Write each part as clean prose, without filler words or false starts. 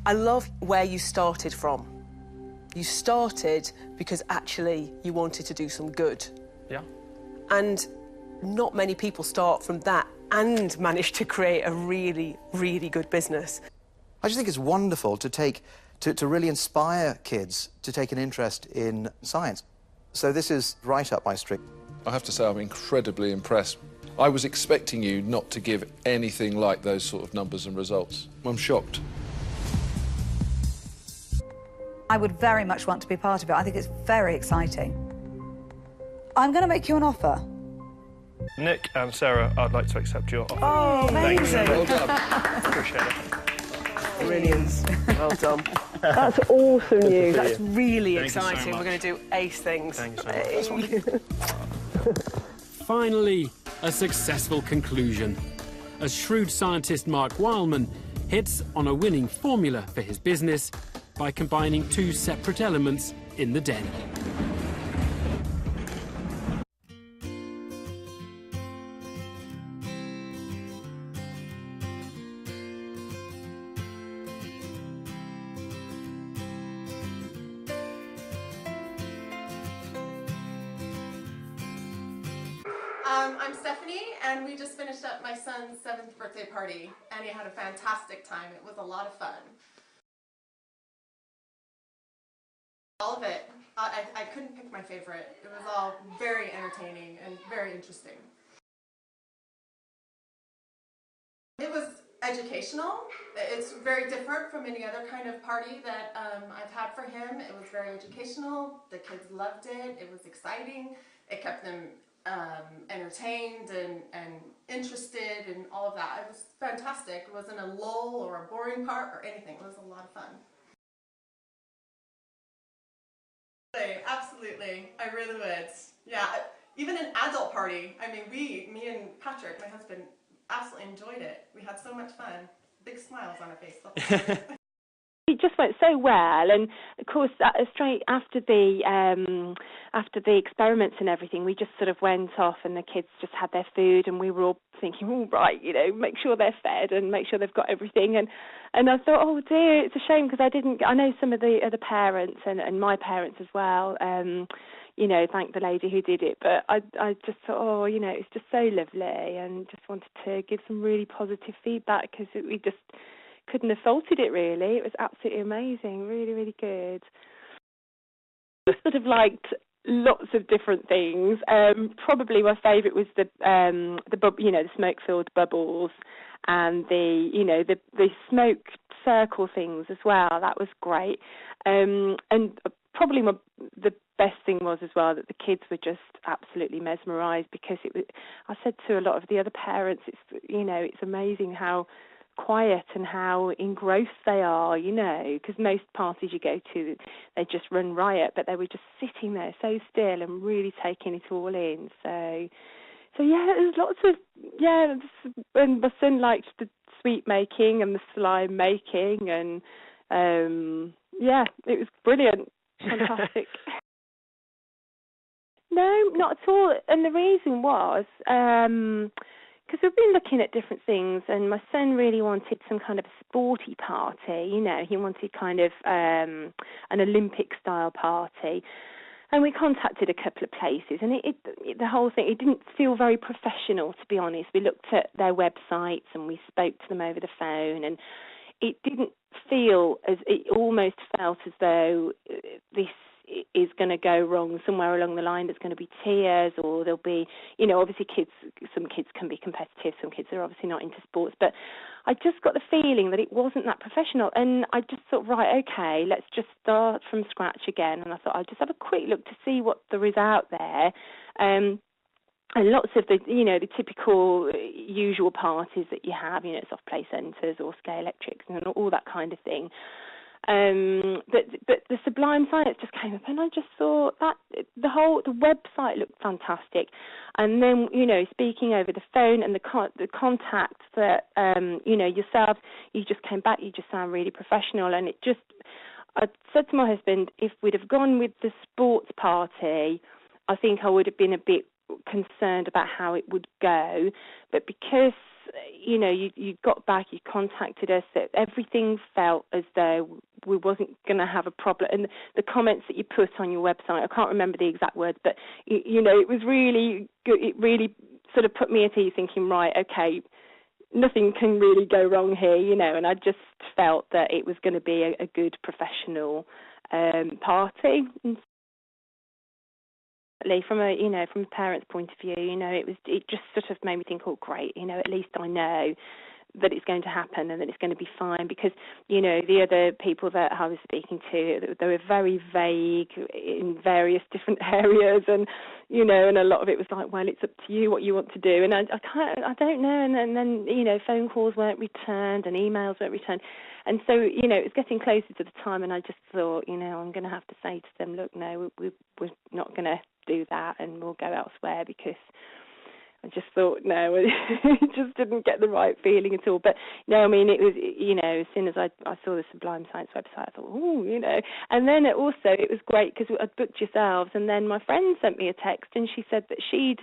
I love where you started from. You started because actually you wanted to do some good. Yeah. And not many people start from that and manage to create a really, really good business. I just think it's wonderful to really inspire kids to take an interest in science. So this is right up my street. I have to say I'm incredibly impressed. I was expecting you not to give anything like those sort of numbers and results. I'm shocked. I would very much want to be part of it. I think it's very exciting. I'm going to make you an offer. Nick and Sarah, I'd like to accept your offer. Oh, amazing. Well done. Appreciate it. Brilliant. Well done. That's awesome news. That's really Thank you so exciting. much. We're going to do ace things. Thank you so much. Finally, a successful conclusion, as shrewd scientist Marc Wileman hits on a winning formula for his business by combining two separate elements in the den. I'm Stephanie, and we just finished up my son's 7th birthday party, and he had a fantastic time. It was a lot of fun. All of it. I couldn't pick my favorite. It was all very entertaining and very interesting. It was educational. It's very different from any other kind of party that I've had for him. It was very educational. The kids loved it. It was exciting. It kept them entertained and interested and all of that. It was fantastic. It wasn't a lull or a boring part or anything. It was a lot of fun. Absolutely, I really would. Yeah, even an adult party. I mean, me and Patrick, my husband, absolutely enjoyed it. We had so much fun. Big smiles on our face. It just went so well, and of course, straight after the experiments and everything, we just sort of went off, and the kids just had their food, and we were all thinking, oh right, you know, make sure they're fed and make sure they've got everything, and I thought, oh dear, it's a shame because I know some of the other parents and my parents as well. You know, thank the lady who did it, but I just thought, oh, you know, it's just so lovely, and just wanted to give some really positive feedback because we just couldn't have faulted it really. It was absolutely amazing, really, really good. I sort of liked lots of different things. Probably my favourite was the smoke-filled bubbles and the smoke circle things as well. That was great. And probably the best thing was as well that the kids were just absolutely mesmerised because it was. I said to a lot of the other parents, it's amazing how quiet and how engrossed they are, because most parties you go to, they just run riot, but they were just sitting there so still and really taking it all in. So yeah, there's lots of, and my son liked the sweet making and the slime making, and it was brilliant, fantastic. No, not at all, and the reason was, because we've been looking at different things, and my son really wanted some kind of a sporty party, he wanted kind of an Olympic-style party. And we contacted a couple of places, and the whole thing, it didn't feel very professional, to be honest. We looked at their websites, and we spoke to them over the phone, and it didn't feel it almost felt as though this is going to go wrong somewhere along the line. There's going to be tears, or there'll be, obviously some kids can be competitive, some kids are obviously not into sports, but I just got the feeling that it wasn't that professional, and I just thought, right, okay, let's just start from scratch again, and I thought I'll just have a quick look to see what there is out there, and lots of the, the typical usual parties that you have, soft play centres or scale electrics and all that kind of thing. But the Sublime Science just came up, and I just thought that the website looked fantastic, and then speaking over the phone and the contacts that yourselves, you just came back, you just sound really professional, and I said to my husband, if we'd have gone with the sports party, I think I would have been a bit concerned about how it would go, but because you know, you got back, you contacted us, that everything felt as though we wasn't going to have a problem. And the comments that you put on your website, I can't remember the exact words, but, you know, it was really good. It really sort of put me at ease, thinking, right, okay, nothing can really go wrong here, you know, and I just felt that it was going to be a good professional party. From a parent's point of view, you know, it just sort of made me think, oh, great, you know, at least I know that it's going to happen and that it's going to be fine, because, you know, the other people that I was speaking to, they were very vague in various different areas, and, you know, and a lot of it was like, well, it's up to you what you want to do, and I don't know, and then, you know, phone calls weren't returned and emails weren't returned, and so, you know, it was getting closer to the time, and I just thought, you know, I'm going to have to say to them, look, no, we're not going to do that, and we'll go elsewhere, because I just thought, no, it just didn't get the right feeling at all. But no, I mean, it was, you know, as soon as I saw the Sublime Science website, I thought, oh, you know. And then it was great because I'd booked yourselves, and then my friend sent me a text, and she said that she'd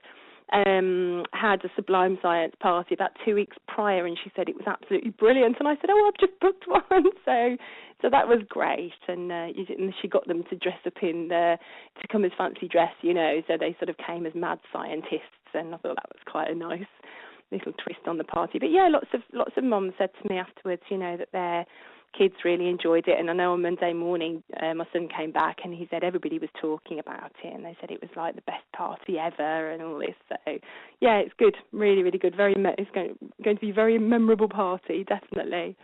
had a Sublime Science party about 2 weeks prior, and she said it was absolutely brilliant. And I said, oh, I've just booked one. So that was great. And she got them to dress up to come as fancy dress, you know, so they sort of came as mad scientists. And I thought that was quite a nice little twist on the party. But yeah, lots of mums said to me afterwards, you know, that their kids really enjoyed it. And I know on Monday morning, my son came back and he said everybody was talking about it, and they said it was like the best party ever and all this. So yeah, it's good, really, really good. It's going to be a very memorable party, definitely.